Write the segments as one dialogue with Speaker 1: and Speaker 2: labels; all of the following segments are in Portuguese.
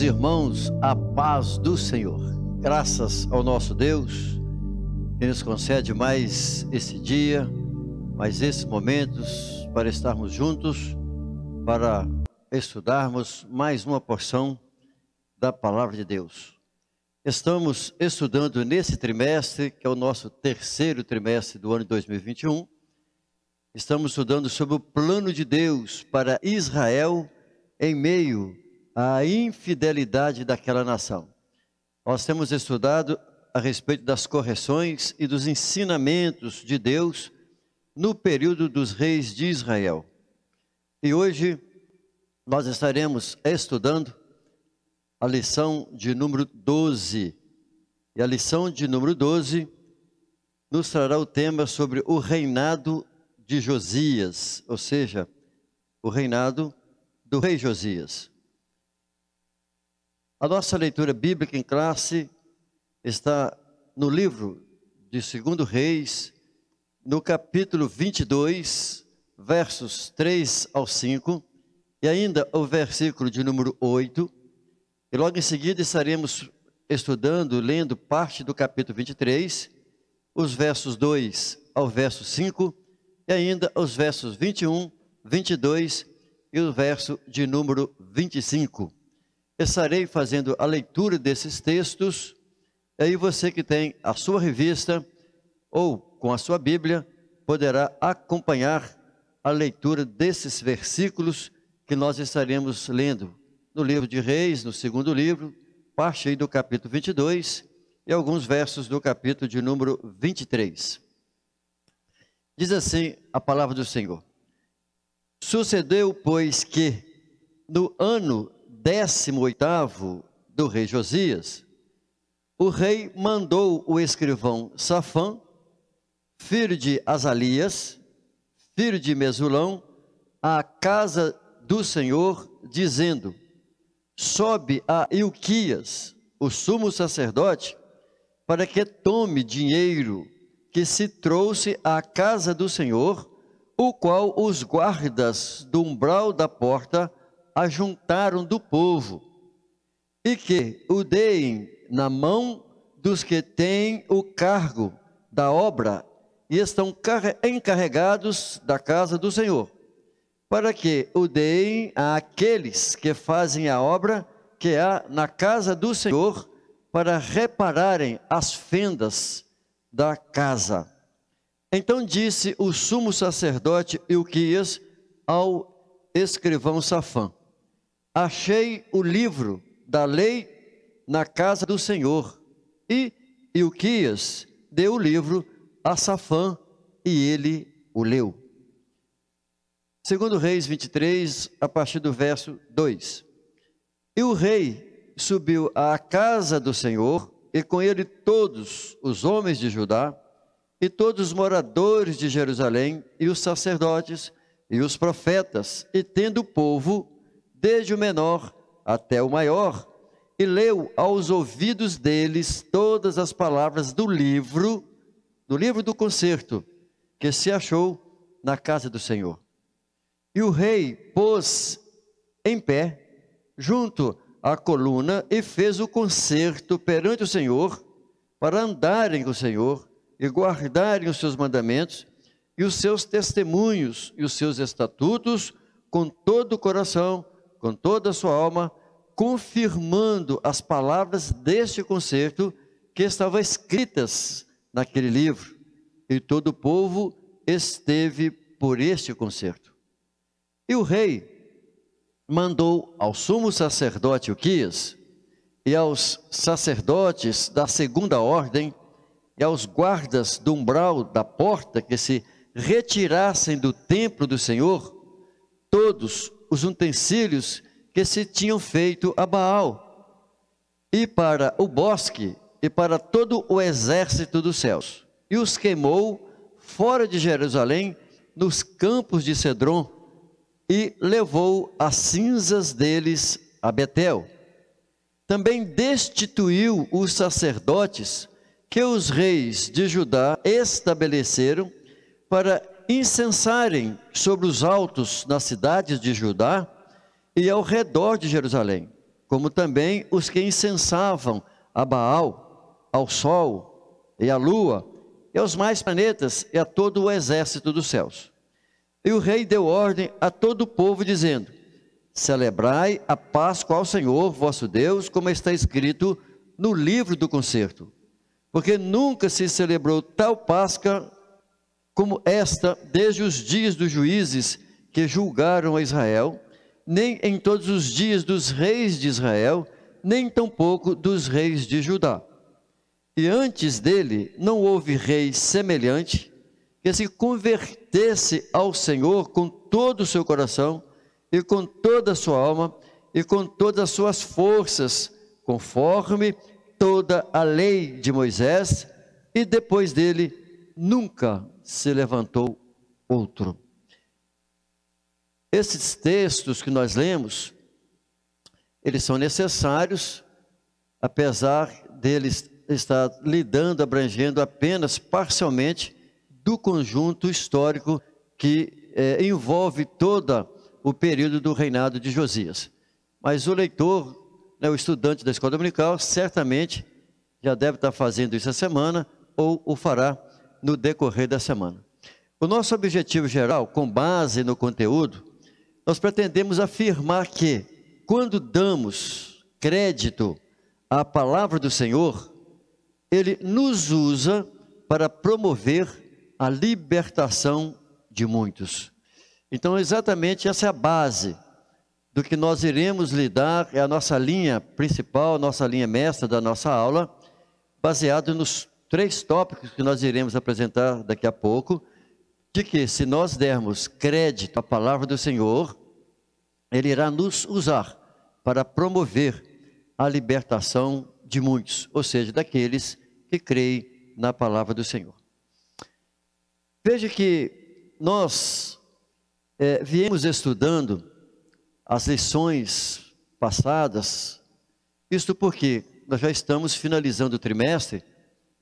Speaker 1: irmãos, a paz do Senhor. Graças ao nosso Deus, que nos concede mais esse dia, mais esses momentos para estarmos juntos, para estudarmos mais uma porção da Palavra de Deus. Estamos estudando nesse trimestre, que é o nosso terceiro trimestre do ano de 2021. Estamos estudando sobre o plano de Deus para Israel em meio à infidelidade daquela nação. Nós temos estudado a respeito das correções e dos ensinamentos de Deus no período dos reis de Israel. E hoje nós estaremos estudando a lição de número 12. E a lição de número 12 nos trará o tema sobre o reinado de Josias, ou seja, o reinado do rei Josias. A nossa leitura bíblica em classe está no livro de 2 Reis, no capítulo 22, versos 3 ao 5, e ainda o versículo de número 8, e logo em seguida estaremos estudando, lendo parte do capítulo 23, os versos 2 ao verso 5, e ainda os versos 21, 22 e o verso de número 25. Estarei fazendo a leitura desses textos, e aí você que tem a sua revista ou com a sua Bíblia, poderá acompanhar a leitura desses versículos que nós estaremos lendo no livro de Reis, no segundo livro, parte aí do capítulo 22 e alguns versos do capítulo de número 23. Diz assim a palavra do Senhor: Sucedeu, pois, que no ano 18º do rei Josias, o rei mandou o escrivão Safã, filho de Azalias, filho de Mesulão, à casa do Senhor, dizendo: Sobe a Ilquias, o sumo sacerdote, para que tome dinheiro que se trouxe à casa do Senhor, o qual os guardas do umbral da porta ajuntaram do povo, e que o deem na mão dos que têm o cargo da obra e estão encarregados da casa do Senhor, para que o deem àqueles que fazem a obra que há na casa do Senhor, para repararem as fendas da casa. Então disse o sumo sacerdote Ilquias ao escrivão Safã: Achei o livro da lei na casa do Senhor. E Ilquias deu o livro a Safã e ele o leu. 2 Reis 23, a partir do verso 2. E o rei subiu à casa do Senhor, e com ele todos os homens de Judá, e todos os moradores de Jerusalém, e os sacerdotes, e os profetas, e tendo o povo, desde o menor até o maior, e leu aos ouvidos deles todas as palavras do livro do concerto, que se achou na casa do Senhor. E o rei pôs em pé, junto à coluna, e fez o concerto perante o Senhor, para andarem com o Senhor, e guardarem os seus mandamentos, e os seus testemunhos, e os seus estatutos, com todo o coração, com toda a sua alma, confirmando as palavras deste concerto, que estavam escritas naquele livro. E todo o povo esteve por este concerto. E o rei mandou ao sumo sacerdote Ilquias, e aos sacerdotes da segunda ordem, e aos guardas do umbral da porta, que se retirassem do templo do Senhor todos os utensílios que se tinham feito a Baal, e para o bosque, e para todo o exército dos céus, e os queimou fora de Jerusalém, nos campos de Cedron, e levou as cinzas deles a Betel. Também destituiu os sacerdotes que os reis de Judá estabeleceram para incensarem sobre os altos nas cidades de Judá e ao redor de Jerusalém, como também os que incensavam a Baal, ao sol e à lua, e aos mais planetas, e a todo o exército dos céus. E o rei deu ordem a todo o povo, dizendo: celebrai a Páscoa ao Senhor vosso Deus, como está escrito no livro do concerto. Porque nunca se celebrou tal Páscoa como esta, desde os dias dos juízes que julgaram a Israel, nem em todos os dias dos reis de Israel, nem tampouco dos reis de Judá. E antes dele não houve rei semelhante, que se convertesse ao Senhor com todo o seu coração, e com toda a sua alma, e com todas as suas forças, conforme toda a lei de Moisés, e depois dele nunca se levantou outro. Esses textos que nós lemos, eles são necessários, apesar deles estar lidando, abrangendo apenas parcialmente do conjunto histórico que envolve todo o período do reinado de Josias. Mas o leitor, o estudante da escola dominical, certamente já deve estar fazendo isso essa semana, ou o fará no decorrer da semana. O nosso objetivo geral, com base no conteúdo, nós pretendemos afirmar que, quando damos crédito à palavra do Senhor, Ele nos usa para promover a libertação de muitos. Então, exatamente essa é a base do que nós iremos lidar, é a nossa linha principal, nossa linha mestra da nossa aula, baseado nos 3 tópicos que nós iremos apresentar daqui a pouco, de que se nós dermos crédito à palavra do Senhor, Ele irá nos usar para promover a libertação de muitos, ou seja, daqueles que creem na palavra do Senhor. Veja que nós viemos estudando as lições passadas, isto porque nós já estamos finalizando o trimestre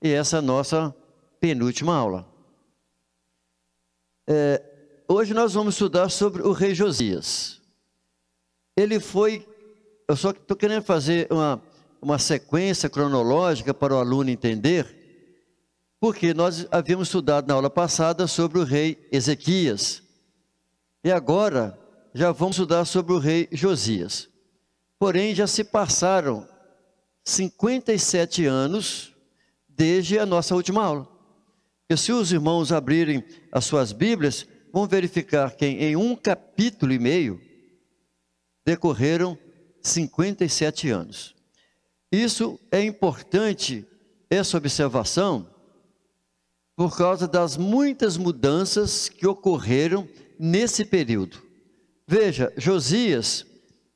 Speaker 1: e essa é a nossa penúltima aula. Hoje nós vamos estudar sobre o rei Josias. Ele foi, eu só estou querendo fazer uma sequência cronológica para o aluno entender, porque nós havíamos estudado na aula passada sobre o rei Ezequias, e agora já vamos estudar sobre o rei Josias. Porém, já se passaram 57 anos desde a nossa última aula. E se os irmãos abrirem as suas Bíblias, vão verificar que em 1 capítulo e meio, decorreram 57 anos. Isso é importante, essa observação, por causa das muitas mudanças que ocorreram nesse período. Veja, Josias,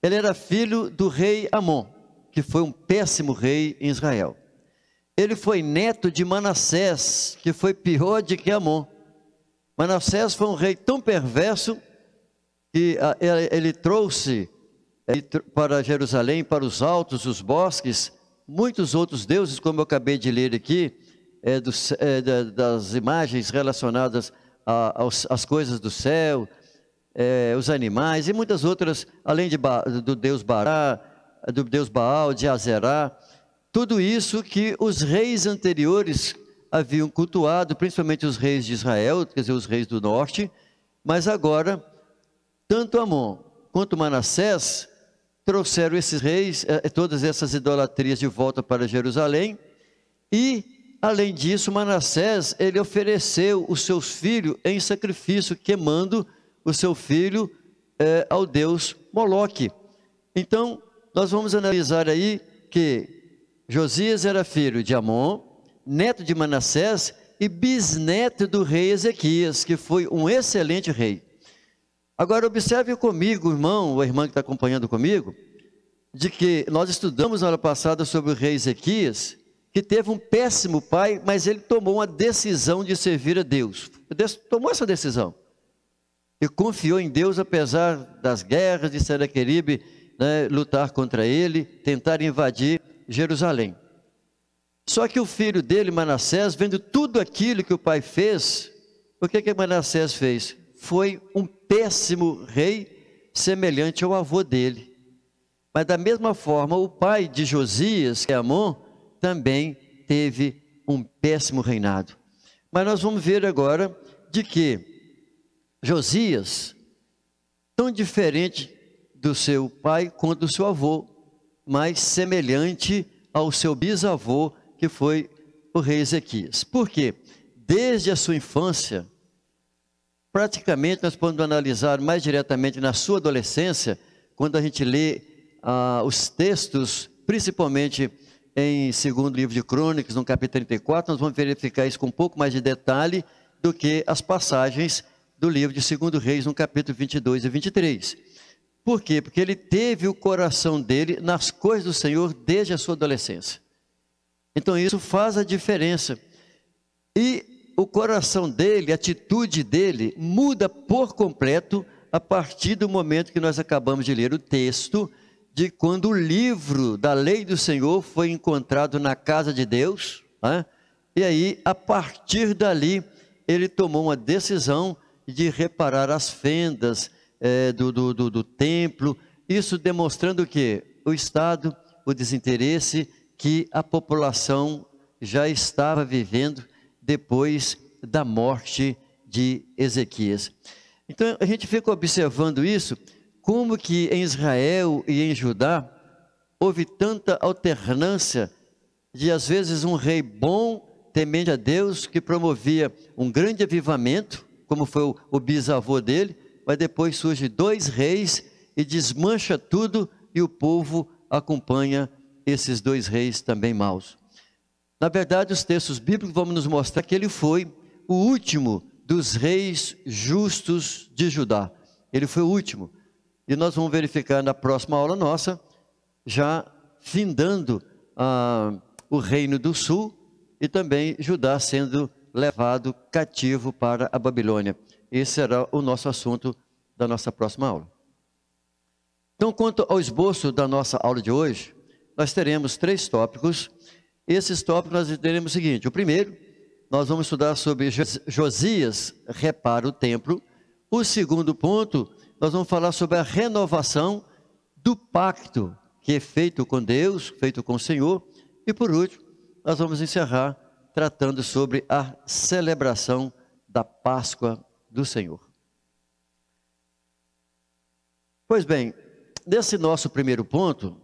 Speaker 1: ele era filho do rei Amon, que foi um péssimo rei em Israel. Ele foi neto de Manassés, que foi pior do que Amon. Manassés foi um rei tão perverso que ele trouxe para Jerusalém, para os altos, os bosques, muitos outros deuses, como eu acabei de ler aqui, das imagens relacionadas às coisas do céu, os animais e muitas outras, além do deus Bará, do deus Baal, de Azerá, tudo isso que os reis anteriores haviam cultuado, principalmente os reis de Israel, quer dizer, os reis do norte, mas agora, tanto Amon quanto Manassés trouxeram esses reis, todas essas idolatrias de volta para Jerusalém, e, além disso, Manassés, ele ofereceu os seus filhos em sacrifício, queimando o seu filho ao deus Moloque. Então, nós vamos analisar aí que Josias era filho de Amon, neto de Manassés e bisneto do rei Ezequias, que foi um excelente rei. Agora observe comigo, irmão ou irmã que está acompanhando comigo, de que nós estudamos na aula passada sobre o rei Ezequias, que teve um péssimo pai, mas ele tomou uma decisão de servir a Deus. Tomou essa decisão. E confiou em Deus, apesar das guerras de Senaqueribe, lutar contra ele, tentar invadir Jerusalém. Só que o filho dele, Manassés, vendo tudo aquilo que o pai fez, o que Manassés fez? Foi um péssimo rei, semelhante ao avô dele. Mas da mesma forma, o pai de Josias, que é Amon, também teve um péssimo reinado. Mas nós vamos ver agora de que Josias, tão diferente do seu pai quanto do seu avô, mas semelhante ao seu bisavô, que foi o rei Ezequias. Por quê? Desde a sua infância, praticamente nós podemos analisar mais diretamente na sua adolescência, quando a gente lê os textos, principalmente em 2º livro de Crônicas, no capítulo 34, nós vamos verificar isso com um pouco mais de detalhe do que as passagens do livro de 2º Reis, no capítulo 22 e 23. Por quê? Porque ele teve o coração dele nas coisas do Senhor desde a sua adolescência. Então isso faz a diferença. E o coração dele, a atitude dele, muda por completo a partir do momento que nós acabamos de ler o texto, de quando o livro da lei do Senhor foi encontrado na casa de Deus, né? E aí, a partir dali, ele tomou uma decisão de reparar as fendas do templo, isso demonstrando o quê? O estado, o desinteresse que a população já estava vivendo depois da morte de Ezequias. Então, a gente fica observando isso, como que em Israel e em Judá houve tanta alternância de, às vezes, um rei bom, temente a Deus, que promovia um grande avivamento, como foi o bisavô dele, mas depois surgem 2 reis e desmancha tudo, e o povo acompanha esses 2 reis também maus. Na verdade, os textos bíblicos vão nos mostrar que ele foi o último dos reis justos de Judá. Ele foi o último. E nós vamos verificar na próxima aula nossa, já findando o reino do sul e também Judá sendo levado cativo para a Babilônia. Esse será o nosso assunto da nossa próxima aula. Então, quanto ao esboço da nossa aula de hoje, nós teremos 3 tópicos. Esses tópicos nós teremos o seguinte: o primeiro, nós vamos estudar sobre Josias repara o templo. O segundo ponto, nós vamos falar sobre a renovação do pacto que é feito com Deus, feito com o Senhor. E por último, nós vamos encerrar tratando sobre a celebração da Páscoa do Senhor. Pois bem, nesse nosso primeiro ponto,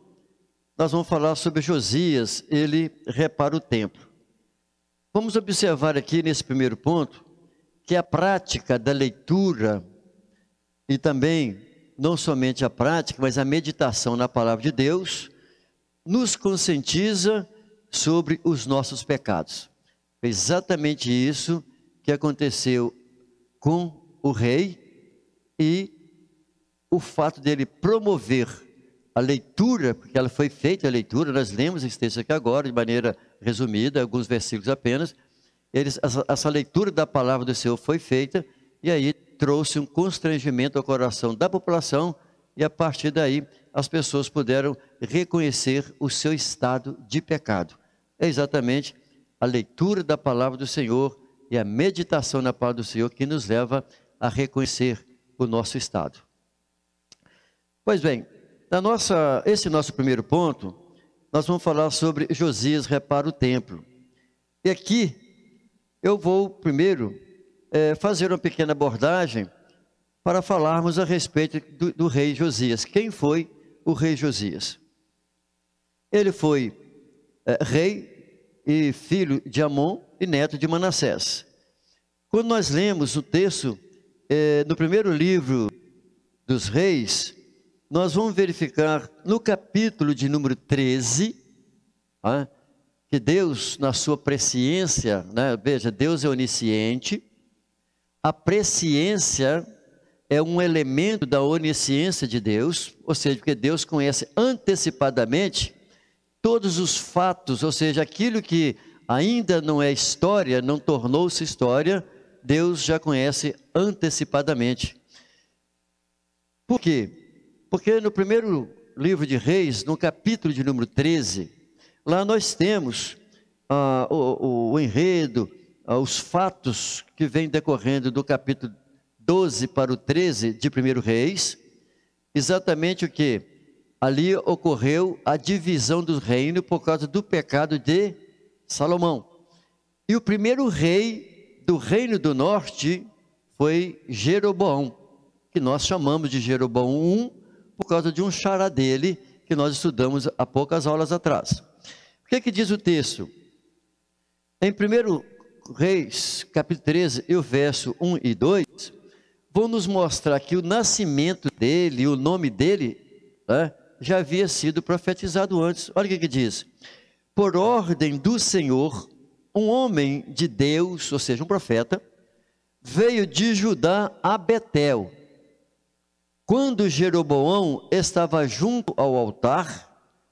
Speaker 1: nós vamos falar sobre Josias, ele repara o templo. Vamos observar aqui nesse primeiro ponto, que a prática da leitura e também, não somente a prática, mas a meditação na palavra de Deus, nos conscientiza sobre os nossos pecados. Foi exatamente isso que aconteceu com o rei, e o fato dele promover a leitura, porque ela foi feita a leitura, nós lemos esse texto aqui agora, de maneira resumida, alguns versículos apenas. Essa leitura da palavra do Senhor foi feita, e aí trouxe um constrangimento ao coração da população, e a partir daí as pessoas puderam reconhecer o seu estado de pecado. É exatamente a leitura da palavra do Senhor e a meditação na palavra do Senhor que nos leva a reconhecer o nosso estado. Pois bem, esse nosso primeiro ponto, nós vamos falar sobre Josias repara o templo. E aqui eu vou primeiro fazer uma pequena abordagem para falarmos a respeito do rei Josias. Quem foi o rei Josias? Ele foi rei e filho de Amon e neto de Manassés. Quando nós lemos o texto no primeiro livro dos reis, nós vamos verificar no capítulo de número 13, que Deus, na sua presciência, veja, Deus é onisciente, a presciência é um elemento da onisciência de Deus, ou seja, porque Deus conhece antecipadamente todos os fatos, ou seja, aquilo que ainda não é história, não tornou-se história, Deus já conhece antecipadamente. Por quê? Porque no primeiro livro de Reis, no capítulo de número 13, lá nós temos o enredo, os fatos que vêm decorrendo do capítulo 12 para o 13 de 1 Reis, exatamente o que? ali ocorreu a divisão do reino por causa do pecado de Salomão. E o primeiro rei do reino do norte foi Jeroboão, que nós chamamos de Jeroboão I, por causa de um xará dele, que nós estudamos há poucas aulas atrás. O que diz o texto? Em 1 Reis, capítulo 13, e o verso 1 e 2, vão nos mostrar que o nascimento dele, o nome dele, já havia sido profetizado antes. Olha o que diz: por ordem do Senhor, um homem de Deus, ou seja, um profeta, veio de Judá a Betel, quando Jeroboão estava junto ao altar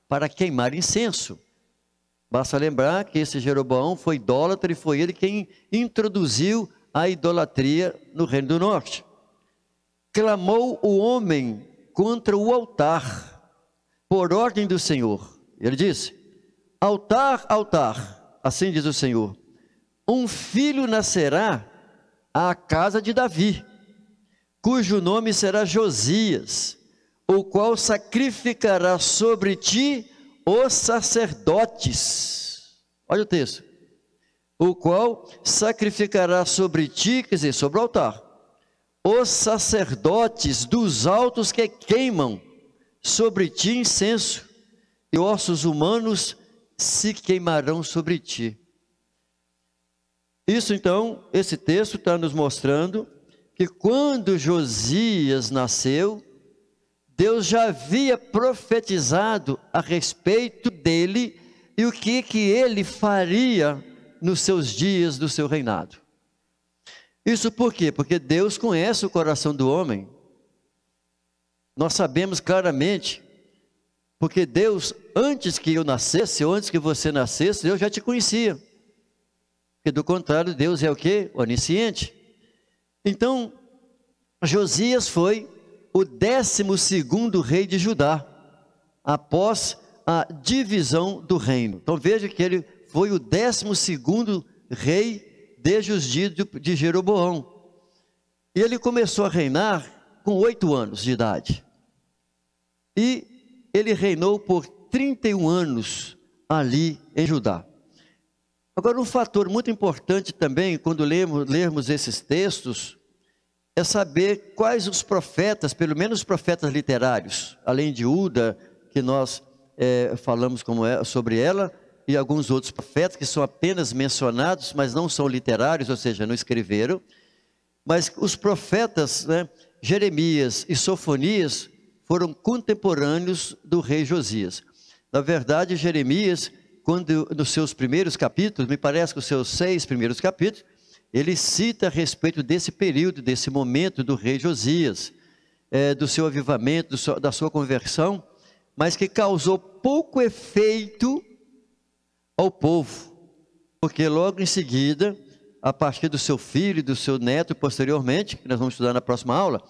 Speaker 1: para queimar incenso. Basta lembrar que esse Jeroboão foi idólatra e foi ele quem introduziu a idolatria no reino do norte. Clamou o homem contra o altar, por ordem do Senhor. Ele disse: altar, altar, assim diz o Senhor, um filho nascerá à casa de Davi, cujo nome será Josias, o qual sacrificará sobre ti os sacerdotes. Olha o texto: o qual sacrificará sobre ti, quer dizer, sobre o altar, os sacerdotes dos altos que queimam sobre ti incenso, e ossos humanos se queimarão sobre ti. Isso então, esse texto está nos mostrando que quando Josias nasceu, Deus já havia profetizado a respeito dele e o que ele faria nos seus dias do seu reinado. Isso por quê? Porque Deus conhece o coração do homem. Nós sabemos claramente, porque Deus, antes que eu nascesse, ou antes que você nascesse, Deus já te conhecia. Porque do contrário, Deus é o quê? Onisciente. Então, Josias foi o 12º rei de Judá, após a divisão do reino. Então veja que ele foi o 12º rei desde os dias de Jeroboão. E ele começou a reinar com 8 anos de idade. E ele reinou por 31 anos ali em Judá. Agora, um fator muito importante também, quando lermos esses textos, é saber quais os profetas, pelo menos os profetas literários, além de Uda, que nós falamos sobre ela, e alguns outros profetas que são apenas mencionados, mas não são literários, ou seja, não escreveram. Mas os profetas, Jeremias e Sofonias, foram contemporâneos do rei Josias. Na verdade, Jeremias, quando nos seus primeiros capítulos, me parece que os seus 6 primeiros capítulos, ele cita a respeito desse período, desse momento do rei Josias, do seu avivamento, da sua conversão, mas que causou pouco efeito ao povo, porque logo em seguida, a partir do seu filho e do seu neto, posteriormente, que nós vamos estudar na próxima aula,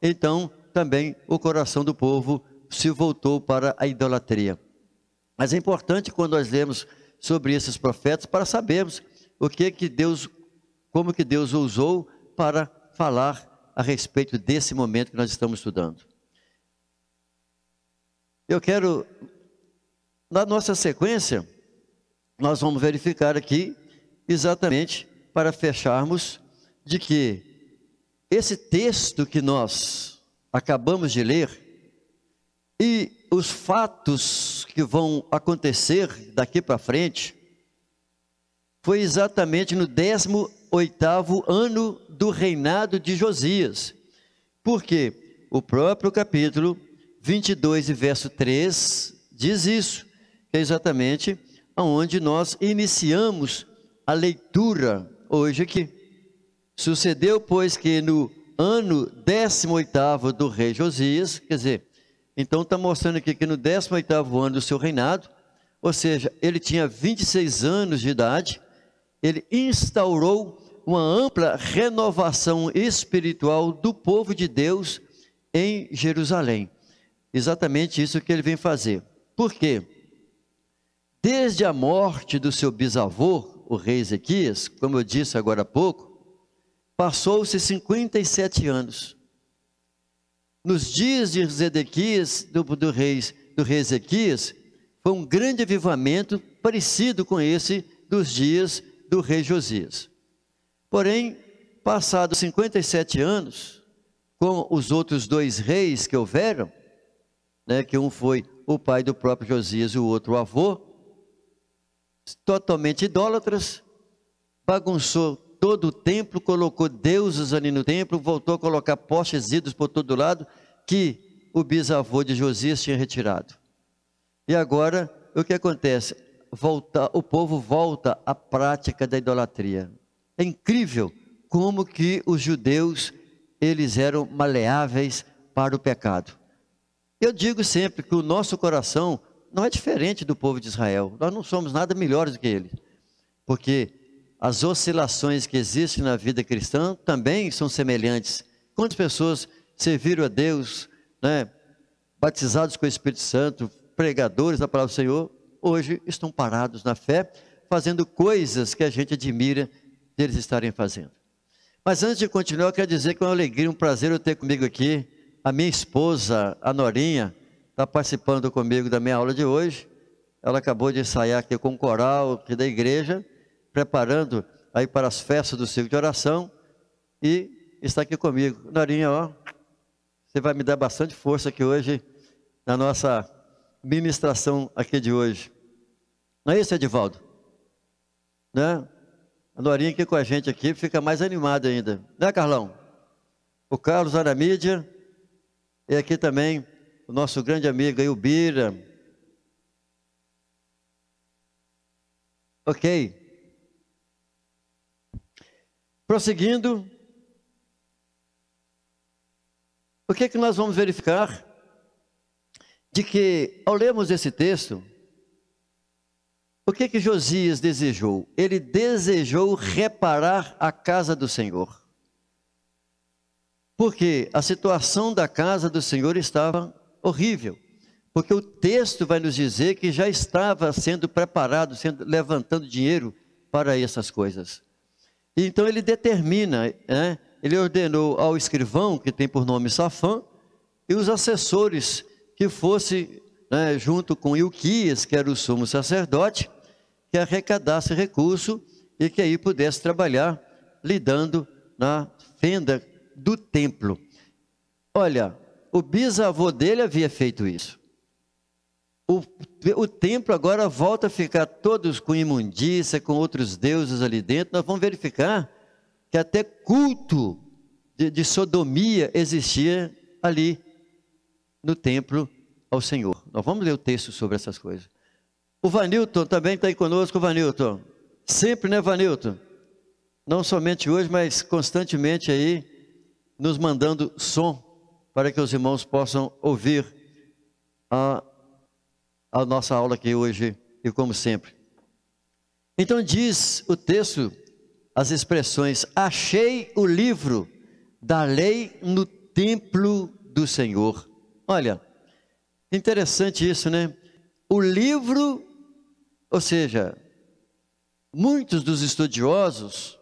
Speaker 1: então também o coração do povo se voltou para a idolatria. Mas é importante quando nós lemos sobre esses profetas, para sabermos como que Deus usou para falar a respeito desse momento que nós estamos estudando. Eu quero, na nossa sequência, nós vamos verificar aqui, exatamente para fecharmos, de que esse texto que nós acabamos de ler, e os fatos que vão acontecer daqui para frente, foi exatamente no 18º ano do reinado de Josias. Porque o próprio capítulo 22 e verso 3 diz isso, que é exatamente onde nós iniciamos a leitura hoje aqui. Sucedeu, pois, que no ano 18º do rei Josias, quer dizer, então está mostrando aqui que no 18º ano do seu reinado, ou seja, ele tinha 26 anos de idade, ele instaurou uma ampla renovação espiritual do povo de Deus em Jerusalém. Exatamente isso que ele vem fazer. Por quê? Desde a morte do seu bisavô, o rei Ezequias, como eu disse agora há pouco, passou-se 57 anos. Nos dias de Zedequias, do rei do rei Ezequias foi um grande avivamento parecido com esse dos dias do rei Josias. Porém, passados 57 anos, com os outros dois reis que houveram, né, que um foi o pai do próprio Josias e o outro o avô, totalmente idólatras, bagunçou todo o templo, colocou deuses ali no templo, voltou a colocar postes ídolos por todo lado, que o bisavô de Josias tinha retirado. E agora, o que acontece? O povo volta à prática da idolatria. É incrível como que os judeus, eles eram maleáveis para o pecado. Eu digo sempre que o nosso coração não é diferente do povo de Israel. Nós não somos nada melhores do que eles. Porque as oscilações que existem na vida cristã também são semelhantes. Quantas pessoas serviram a Deus, né, batizados com o Espírito Santo, pregadores da palavra do Senhor, hoje estão parados na fé, fazendo coisas que a gente admira deles estarem fazendo. Mas antes de continuar, eu quero dizer que é uma alegria, um prazer eu ter comigo aqui a minha esposa, a Norinha, está participando comigo da minha aula de hoje. Ela acabou de ensaiar aqui com o coral aqui da igreja, preparando aí para as festas do ciclo de oração, e está aqui comigo. Norinha, ó, você vai me dar bastante força aqui hoje, na nossa ministração aqui de hoje. Não é isso, Edivaldo? Né? A Norinha aqui com a gente aqui fica mais animada ainda. Né, Carlão? O Carlos lá na mídia, e aqui também o nosso grande amigo aí, o Bira. Ok. Prosseguindo, o que é que nós vamos verificar? De que, ao lermos esse texto, o que é que Josias desejou? Ele desejou reparar a casa do Senhor. Porque a situação da casa do Senhor estava horrível. Porque o texto vai nos dizer que já estava sendo preparado, levantando dinheiro para essas coisas. Então ele determina, né, ele ordenou ao escrivão, que tem por nome Safã, e os assessores que fosse, né, junto com Ilquias, que era o sumo sacerdote, que arrecadasse recurso e que aí pudesse trabalhar lidando na fenda do templo. Olha, o bisavô dele havia feito isso. O templo agora volta a ficar todos com imundícia, com outros deuses ali dentro. Nós vamos verificar que até culto de sodomia existia ali no templo ao Senhor. Nós vamos ler o texto sobre essas coisas. O Vanilton também está aí conosco, Vanilton. Sempre, né, Vanilton? Não somente hoje, mas constantemente aí, nos mandando som, para que os irmãos possam ouvir a nossa aula aqui hoje, e como sempre. Então diz o texto, as expressões: achei o livro da lei no templo do Senhor. Olha, interessante isso, né? O livro, ou seja, muitos dos estudiosos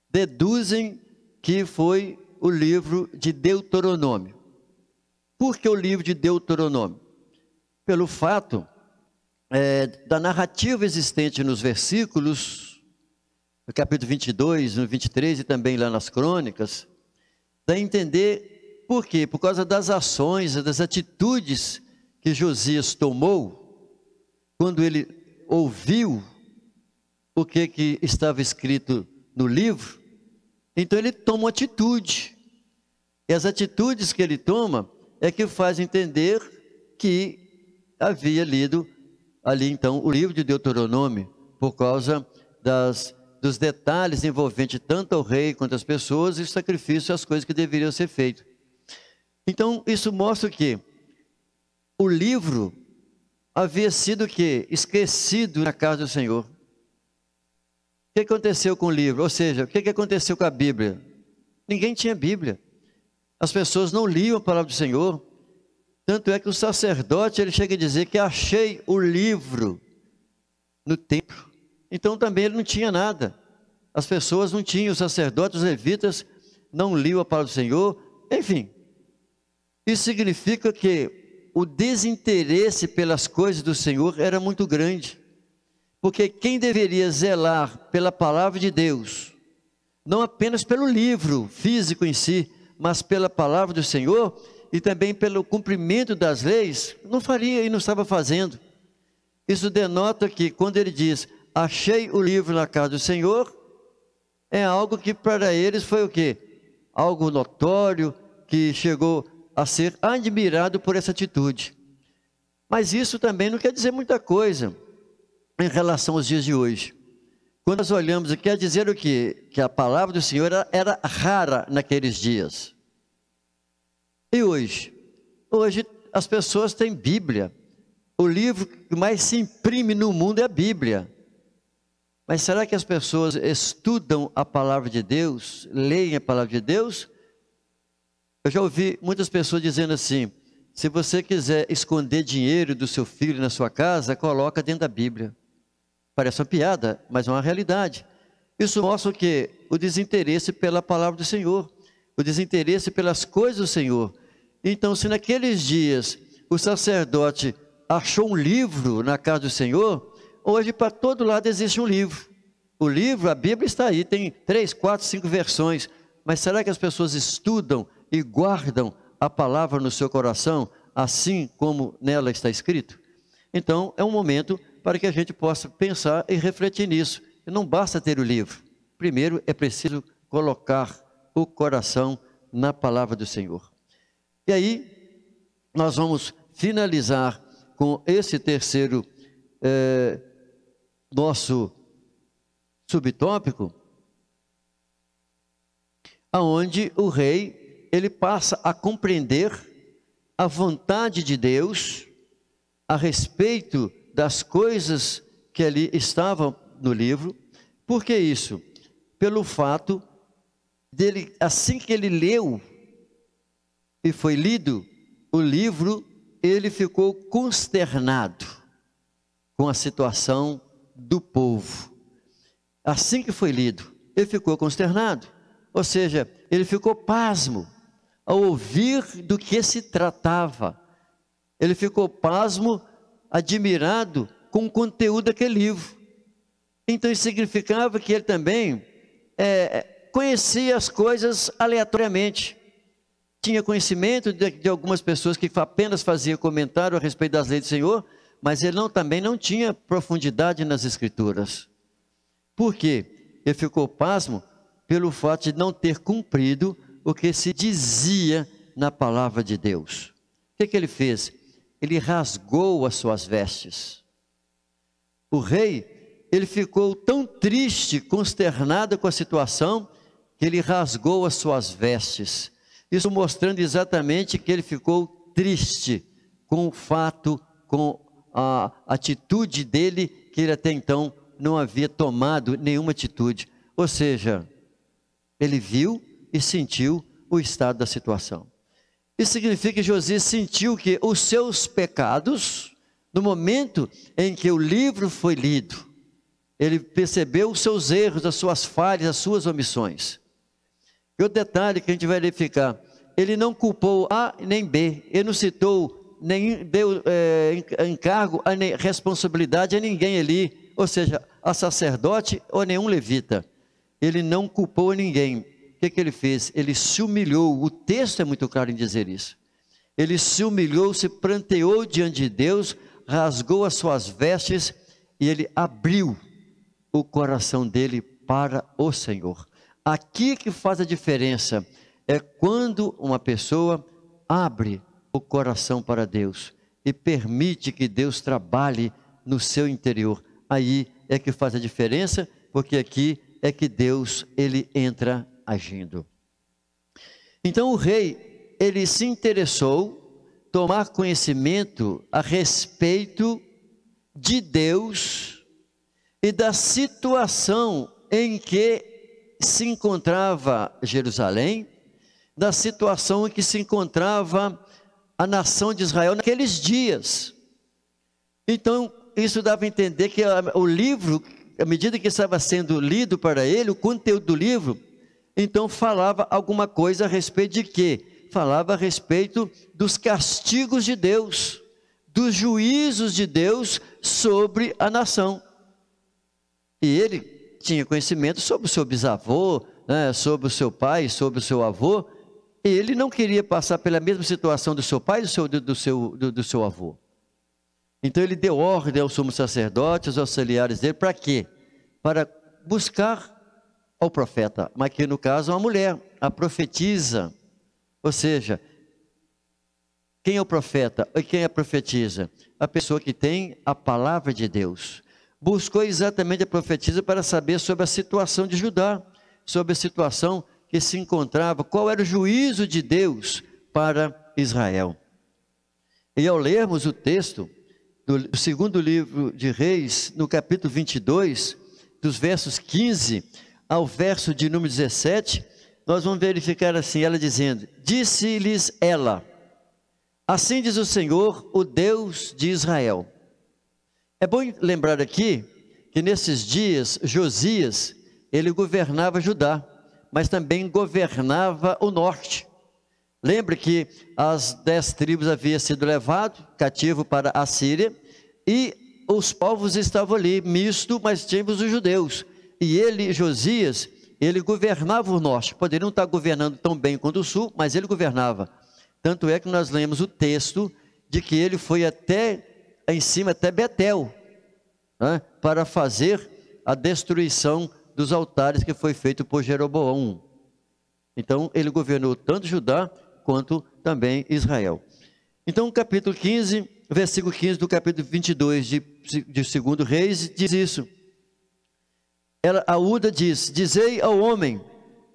Speaker 1: deduzem que foi o livro de Deuteronômio. Por que o livro de Deuteronômio? Pelo fato da narrativa existente nos versículos, no capítulo 22, no 23 e também lá nas crônicas, dá a entender por quê? Por causa das ações, das atitudes que Josias tomou, quando ele ouviu o que estava escrito no livro, então ele toma uma atitude, e as atitudes que ele toma é que faz entender que havia lido ali então o livro de Deuteronômio, por causa dos detalhes envolventes tanto ao rei quanto às pessoas, e o sacrifício e as coisas que deveriam ser feitas. Então isso mostra que o livro havia sido o quê? Esquecido na casa do Senhor. O que aconteceu com o livro? Ou seja, o que aconteceu com a Bíblia? Ninguém tinha Bíblia. As pessoas não liam a palavra do Senhor. Tanto é que o sacerdote, ele chega a dizer que achei o livro no templo. Então também ele não tinha nada. As pessoas não tinham, os sacerdotes, os levitas, não liam a palavra do Senhor. Enfim, isso significa que o desinteresse pelas coisas do Senhor era muito grande. Porque quem deveria zelar pela palavra de Deus, não apenas pelo livro físico em si, mas pela palavra do Senhor e também pelo cumprimento das leis, não faria e não estava fazendo. Isso denota que quando ele diz, achei o livro na casa do Senhor, é algo que para eles foi o quê? Algo notório, que chegou a ser admirado por essa atitude. Mas isso também não quer dizer muita coisa em relação aos dias de hoje. Quando nós olhamos, quer dizer o quê? Que a palavra do Senhor era rara naqueles dias. E hoje? Hoje as pessoas têm Bíblia. O livro que mais se imprime no mundo é a Bíblia. Mas será que as pessoas estudam a palavra de Deus, leem a palavra de Deus? Eu já ouvi muitas pessoas dizendo assim, se você quiser esconder dinheiro do seu filho na sua casa, coloca dentro da Bíblia. Parece uma piada, mas é uma realidade. Isso mostra o quê? O desinteresse pela palavra do Senhor, o desinteresse pelas coisas do Senhor. Então, se naqueles dias o sacerdote achou um livro na casa do Senhor, hoje para todo lado existe um livro. O livro, a Bíblia está aí, tem 3, 4, 5 versões. Mas será que as pessoas estudam e guardam a palavra no seu coração, assim como nela está escrito? Então, é um momento para que a gente possa pensar e refletir nisso. E não basta ter o livro. Primeiro, é preciso colocar o coração na palavra do Senhor. E aí, nós vamos finalizar com esse terceiro nosso subtópico, aonde o rei, ele passa a compreender a vontade de Deus a respeito das coisas que ali estavam no livro. Por que isso? Pelo fato dele, assim que ele leu e foi lido o livro, ele ficou consternado com a situação do povo. Assim que foi lido, ele ficou consternado. Ou seja, ele ficou pasmo ao ouvir do que se tratava. Ele ficou pasmo, admirado com o conteúdo daquele livro. Então isso significava que ele também conhecia as coisas aleatoriamente. Tinha conhecimento de algumas pessoas que apenas faziam comentário a respeito das leis do Senhor, mas ele também não tinha profundidade nas Escrituras. Por quê? Ele ficou pasmo pelo fato de não ter cumprido o que se dizia na palavra de Deus. O que ele fez? Ele rasgou as suas vestes. O rei, ele ficou tão triste, consternado com a situação, que ele rasgou as suas vestes. Isso mostrando exatamente que ele ficou triste com o fato, com a atitude dele, que ele até então não havia tomado nenhuma atitude. Ou seja, ele viu e sentiu o estado da situação. Isso significa que Josias sentiu que os seus pecados, no momento em que o livro foi lido, ele percebeu os seus erros, as suas falhas, as suas omissões. E o detalhe que a gente vai verificar, ele não culpou A nem B, ele não citou, nem deu encargo, responsabilidade a ninguém ali, ou seja, a sacerdote ou nenhum levita. Ele não culpou ninguém. O que ele fez? Ele se humilhou. O texto é muito claro em dizer isso. Ele se humilhou, se pranteou diante de Deus, rasgou as suas vestes e ele abriu o coração dele para o Senhor. Aqui que faz a diferença é quando uma pessoa abre o coração para Deus e permite que Deus trabalhe no seu interior. Aí é que faz a diferença, porque aqui é que Deus, ele entra agindo. Então o rei, ele se interessou tomar conhecimento a respeito de Deus e da situação em que se encontrava Jerusalém, da situação em que se encontrava a nação de Israel naqueles dias. Então isso dava a entender que o livro, à medida que estava sendo lido para ele, o conteúdo do livro, então falava alguma coisa a respeito de quê? falava a respeito dos castigos de Deus, dos juízos de Deus sobre a nação. E ele tinha conhecimento sobre o seu bisavô, né, sobre o seu pai, sobre o seu avô, e ele não queria passar pela mesma situação do seu pai e do seu avô. Então ele deu ordem ao sumo sacerdote, aos auxiliares dele, para quê? Para buscar ao profeta, mas que no caso uma mulher, a profetisa. Ou seja, quem é o profeta e quem é a profetisa? A pessoa que tem a palavra de Deus. Buscou exatamente a profetisa para saber sobre a situação de Judá, sobre a situação que se encontrava, qual era o juízo de Deus para Israel. E ao lermos o texto do segundo livro de Reis, no capítulo 22, dos versos 15 ao verso de número 17, nós vamos verificar assim, ela dizendo: disse-lhes ela, assim diz o Senhor, o Deus de Israel. É bom lembrar aqui, que nesses dias, Josias, ele governava Judá, mas também governava o norte. Lembre que as 10 tribos haviam sido levadas cativo para a Síria, e os povos estavam ali, misto, mas tínhamos os judeus. E ele, Josias, ele governava o norte. Poderia não estar governando tão bem quanto o sul, mas ele governava. Tanto é que nós lemos o texto de que ele foi até em cima, até Betel, né, para fazer a destruição dos altares que foi feito por Jeroboão. Então ele governou tanto Judá quanto também Israel. Então o capítulo 15, versículo 15 do capítulo 22 de 2 Reis diz isso. A Uda diz: dizei ao homem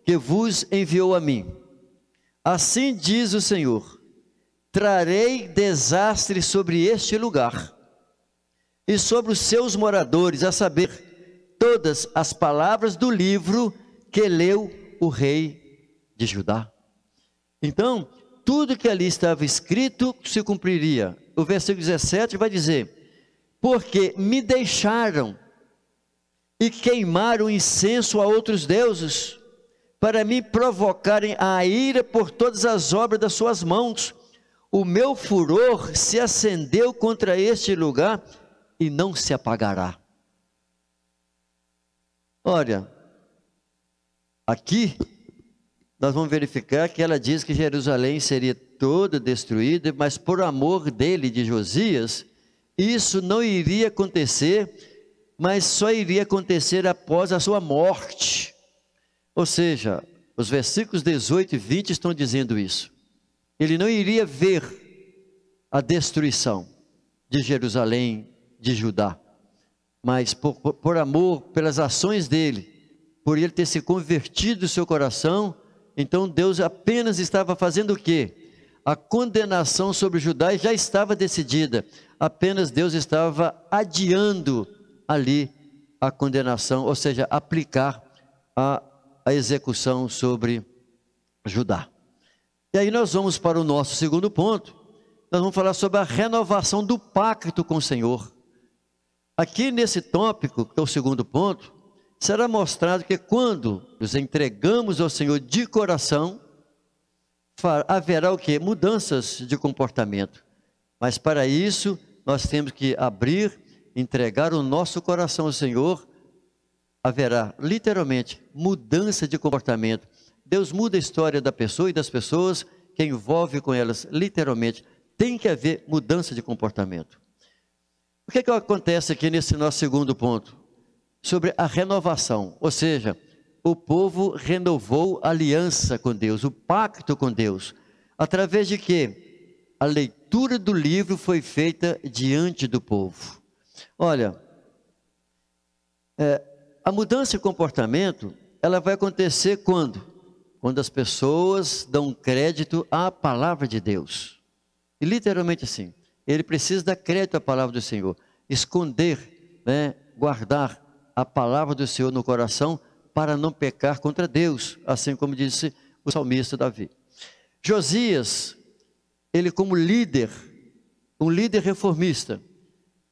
Speaker 1: que vos enviou a mim, assim diz o Senhor, trarei desastre sobre este lugar e sobre os seus moradores, a saber, todas as palavras do livro que leu o rei de Judá. Então, tudo que ali estava escrito se cumpriria. O versículo 17 vai dizer: porque me deixaram e queimaram incenso a outros deuses, para me provocarem a ira por todas as obras das suas mãos. O meu furor se acendeu contra este lugar e não se apagará. Olha, aqui nós vamos verificar que ela diz que Jerusalém seria toda destruída, mas por amor dele, de Josias, isso não iria acontecer, mas só iria acontecer após a sua morte. Ou seja, os versículos 18 e 20 estão dizendo isso. Ele não iria ver a destruição de Jerusalém, de Judá, mas por amor, pelas ações dele, por ele ter se convertido o seu coração, então Deus apenas estava fazendo o quê? A condenação sobre Judá já estava decidida, apenas Deus estava adiando ali a condenação, ou seja, aplicar a execução sobre Judá. E aí nós vamos para o nosso segundo ponto. Nós vamos falar sobre a renovação do pacto com o Senhor. Aqui nesse tópico, que é o segundo ponto, será mostrado que quando nos entregamos ao Senhor de coração, haverá o quê? Mudanças de comportamento. Mas para isso, nós temos que abrir, entregar o nosso coração ao Senhor, haverá literalmente mudança de comportamento. Deus muda a história da pessoa e das pessoas que envolve com elas, literalmente. Tem que haver mudança de comportamento. O que é que acontece aqui nesse nosso segundo ponto? Sobre a renovação, ou seja, o povo renovou a aliança com Deus, o pacto com Deus. Através de quê? A leitura do livro foi feita diante do povo. Olha, a mudança de comportamento, ela vai acontecer quando? Quando as pessoas dão crédito à palavra de Deus. E literalmente assim, ele precisa dar crédito à palavra do Senhor, esconder, né, guardar a palavra do Senhor no coração para não pecar contra Deus, assim como disse o salmista Davi. Josias, ele como líder, um líder reformista,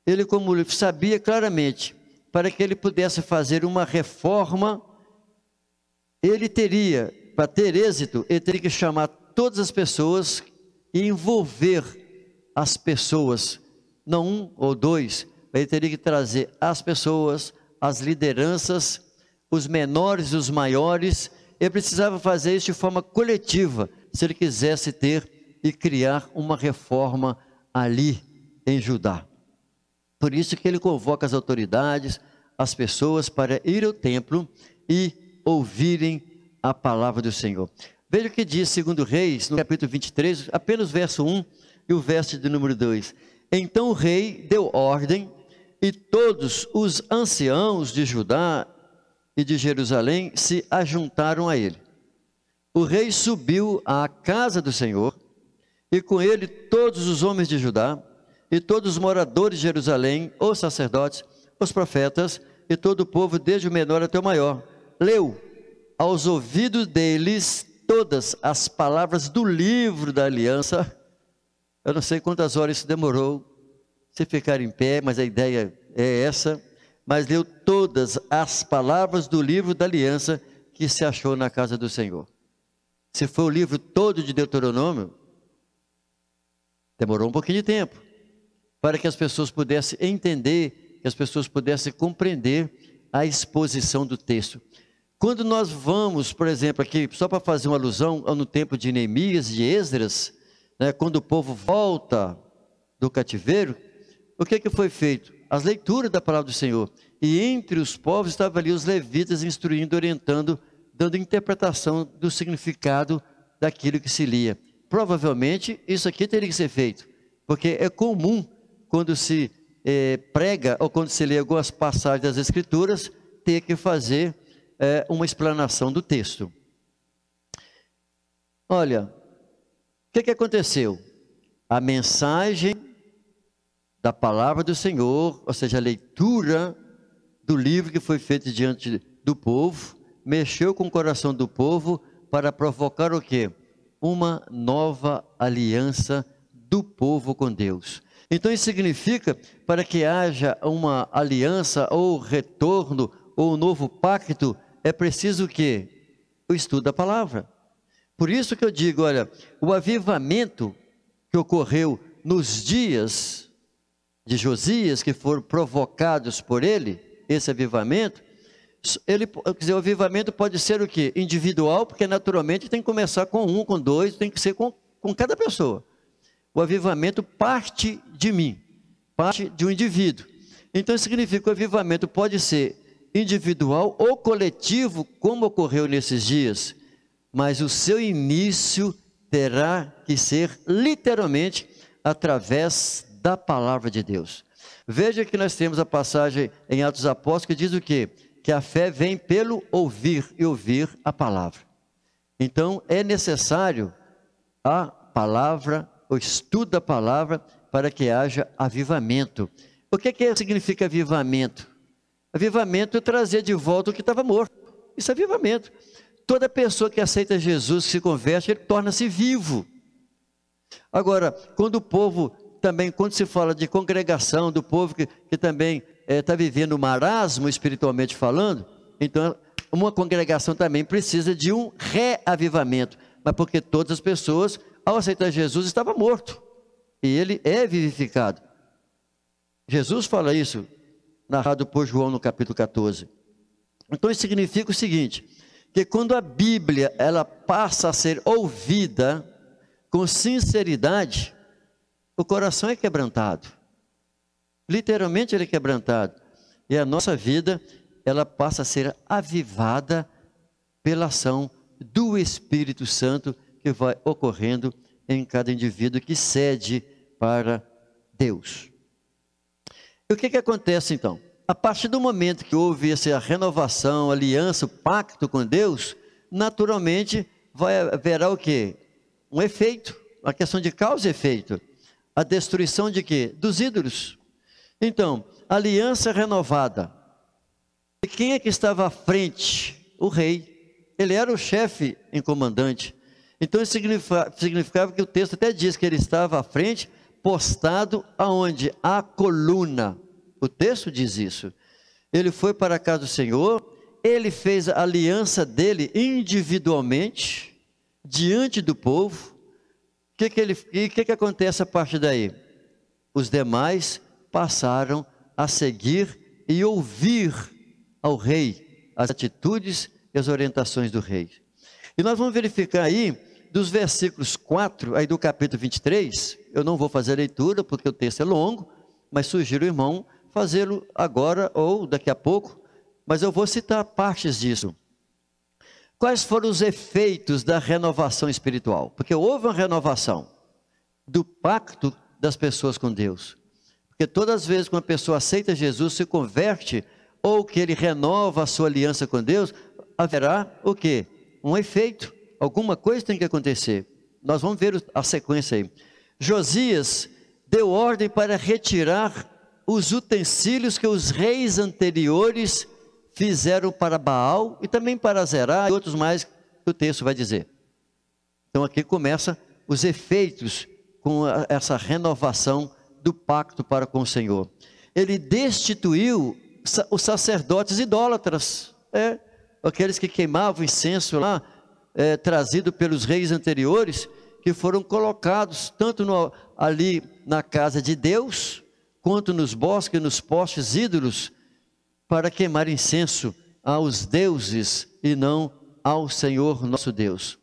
Speaker 1: ele como sabia claramente, para que ele pudesse fazer uma reforma, ele teria, para ter êxito, ele teria que chamar todas as pessoas e envolver as pessoas, não um ou dois. Ele teria que trazer as pessoas, as lideranças, os menores e os maiores. Ele precisava fazer isso de forma coletiva, se ele quisesse ter e criar uma reforma ali em Judá. Por isso que ele convoca as autoridades, as pessoas para ir ao templo e ouvirem a palavra do Senhor. Veja o que diz 2 Reis, no capítulo 23, apenas o verso 1 e o verso de número 2. Então o rei deu ordem e todos os anciãos de Judá e de Jerusalém se ajuntaram a ele. O rei subiu à casa do Senhor e com ele todos os homens de Judá e todos os moradores de Jerusalém, os sacerdotes, os profetas e todo o povo, desde o menor até o maior. Leu aos ouvidos deles todas as palavras do livro da aliança. Eu não sei quantas horas isso demorou, se ficar em pé, mas a ideia é essa. Mas leu todas as palavras do livro da aliança que se achou na casa do Senhor. Se foi o livro todo de Deuteronômio, demorou um pouquinho de tempo, para que as pessoas pudessem entender, que as pessoas pudessem compreender a exposição do texto. Quando nós vamos, por exemplo, aqui, só para fazer uma alusão no tempo de Neemias e de Esdras, né, quando o povo volta do cativeiro, o que foi feito? As leituras da palavra do Senhor. E entre os povos estavam ali os levitas instruindo, orientando, dando interpretação do significado daquilo que se lia. Provavelmente isso aqui teria que ser feito, porque é comum quando se prega ou quando se lê algumas passagens das Escrituras, ter que fazer uma explanação do texto. Olha, o que aconteceu? A mensagem da palavra do Senhor, ou seja, a leitura do livro que foi feito diante do povo, mexeu com o coração do povo para provocar o quê? Uma nova aliança do povo com Deus. Então isso significa, para que haja uma aliança ou retorno ou um novo pacto, é preciso o quê? O estudo da palavra. Por isso que eu digo, olha, o avivamento que ocorreu nos dias de Josias, que foram provocados por ele, esse avivamento, quer dizer, o avivamento pode ser o quê? Individual, porque naturalmente tem que começar com um, com dois, tem que ser com cada pessoa. O avivamento parte de mim, parte de um indivíduo. Então isso significa que o avivamento pode ser individual ou coletivo, como ocorreu nesses dias, mas o seu início terá que ser literalmente através da palavra de Deus. Veja que nós temos a passagem em Atos Apóstolos que diz o quê? Que a fé vem pelo ouvir e ouvir a palavra. Então é necessário a palavra, o estudo da palavra, para que haja avivamento. O que significa avivamento? Avivamento é trazer de volta o que estava morto. Isso é avivamento. Toda pessoa que aceita Jesus, que se converte, ele torna-se vivo. Agora, quando o povo também, quando se fala de congregação, do povo que também está vivendo um marasmo espiritualmente falando, então uma congregação também precisa de um reavivamento, mas porque todas as pessoas, ao aceitar Jesus, estavam mortos, e ele é vivificado. Jesus fala isso, narrado por João no capítulo 14. Então isso significa o seguinte, que quando a Bíblia ela passa a ser ouvida com sinceridade, o coração é quebrantado, literalmente ele é quebrantado, e a nossa vida, ela passa a ser avivada pela ação do Espírito Santo, que vai ocorrendo em cada indivíduo que cede para Deus. E o que acontece então? A partir do momento que houve essa renovação, aliança, pacto com Deus, naturalmente haverá o quê? Um efeito, uma questão de causa e efeito. A destruição de quê? Dos ídolos. Então, aliança renovada. E quem é que estava à frente? O rei. Ele era o chefe em comandante. Então, isso significava que o texto até diz que ele estava à frente, postado aonde? A coluna. O texto diz isso. Ele foi para a casa do Senhor, ele fez a aliança dele individualmente, diante do povo. O que acontece a partir daí? Os demais passaram a seguir e ouvir ao rei, as atitudes e as orientações do rei. E nós vamos verificar aí, dos versículos 4, aí do capítulo 23, eu não vou fazer a leitura, porque o texto é longo, mas sugiro, irmão, fazê-lo agora ou daqui a pouco, mas eu vou citar partes disso. Quais foram os efeitos da renovação espiritual? Porque houve uma renovação do pacto das pessoas com Deus. Porque todas as vezes que uma pessoa aceita Jesus, se converte, ou que ele renova a sua aliança com Deus, haverá o quê? Um efeito. Alguma coisa tem que acontecer. Nós vamos ver a sequência aí. Josias deu ordem para retirar os utensílios que os reis anteriores fizeram para Baal e também para Zerá e outros mais que o texto vai dizer. Então aqui começa os efeitos com essa renovação do pacto para com o Senhor. Ele destituiu os sacerdotes idólatras, aqueles que queimavam incenso lá, trazido pelos reis anteriores, que foram colocados tanto ali na casa de Deus, quanto nos bosques, nos postes ídolos, para queimar incenso aos deuses e não ao Senhor nosso Deus.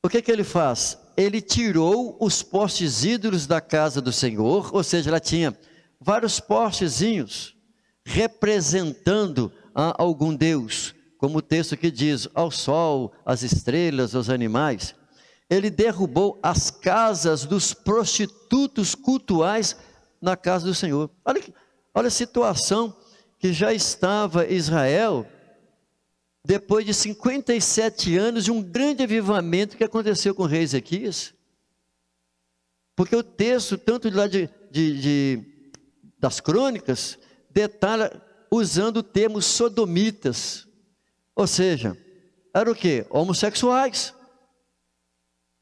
Speaker 1: O que ele faz? Ele tirou os postes ídolos da casa do Senhor, ou seja, ela tinha vários postezinhos representando a algum Deus, como o texto que diz, ao sol, às estrelas, aos animais. Ele derrubou as casas dos prostitutos cultuais na casa do Senhor. Olha a situação que já estava Israel, depois de 57 anos de um grande avivamento que aconteceu com o rei Ezequias. Porque o texto, tanto lá das crônicas, detalha usando o termo sodomitas. Ou seja, era o quê? Homossexuais.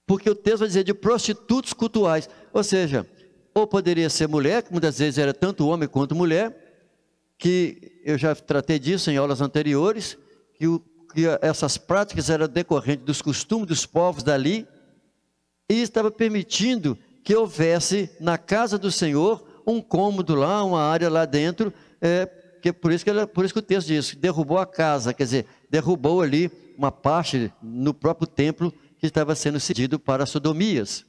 Speaker 1: Porque o texto vai dizer de prostitutos cultuais. Ou seja, ou poderia ser mulher, que muitas vezes era tanto homem quanto mulher, que eu já tratei disso em aulas anteriores, que essas práticas eram decorrentes dos costumes dos povos dali, e estava permitindo que houvesse na casa do Senhor um cômodo lá, uma área lá dentro, por isso que o texto diz, derrubou a casa, quer dizer, derrubou ali uma parte no próprio templo que estava sendo cedido para sodomias.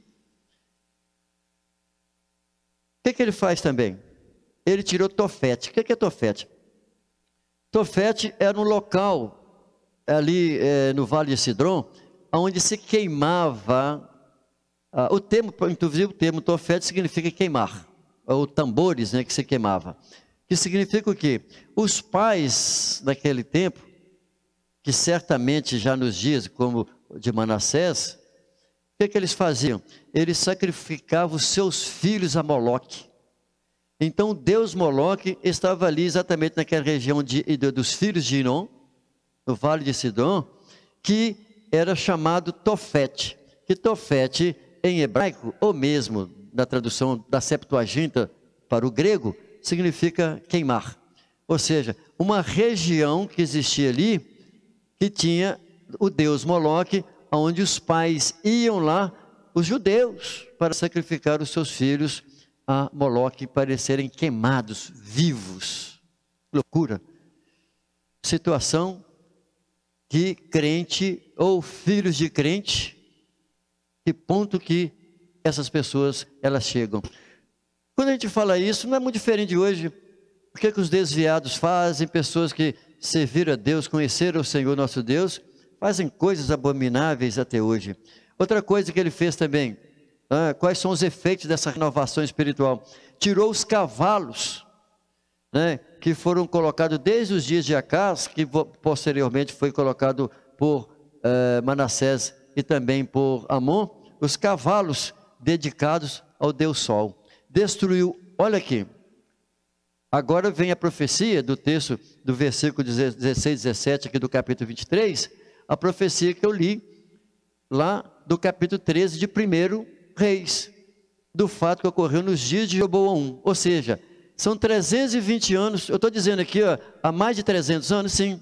Speaker 1: O que ele faz também? Ele tirou Tofete. O que é Tofete? Tofete era um local ali no Vale de Sidrom, onde se queimava, inclusive o termo Tofete significa queimar, ou tambores, né, que se queimava. Que significa o quê? Os pais daquele tempo, que certamente já nos dias, como de Manassés, o que eles faziam? Eles sacrificavam os seus filhos a Moloque. Então, Deus Moloque estava ali exatamente naquela região dos filhos de Inom, no Vale de Sidom, que era chamado Tofete. Que Tofete, em hebraico, ou mesmo na tradução da Septuaginta para o grego, significa queimar. Ou seja, uma região que existia ali, que tinha o deus Moloque, onde os pais iam lá, os judeus, para sacrificar os seus filhos a Moloque para serem queimados vivos. Loucura. Situação que crente ou filhos de crente, que ponto que essas pessoas elas chegam. Quando a gente fala isso, não é muito diferente de hoje. O que os desviados fazem? Pessoas que serviram a Deus, conheceram o Senhor nosso Deus, fazem coisas abomináveis até hoje. Outra coisa que ele fez também, quais são os efeitos dessa renovação espiritual? Tirou os cavalos, que foram colocados desde os dias de Acás, que posteriormente foi colocado por Manassés e também por Amon, os cavalos dedicados ao Deus Sol. Destruiu, olha aqui, agora vem a profecia do texto do versículo 16, 17 aqui do capítulo 23, a profecia que eu li lá do capítulo 13 de 1 Reis, do fato que ocorreu nos dias de Jeroboão, ou seja, são 320 anos, eu estou dizendo aqui, há mais de 300 anos, sim,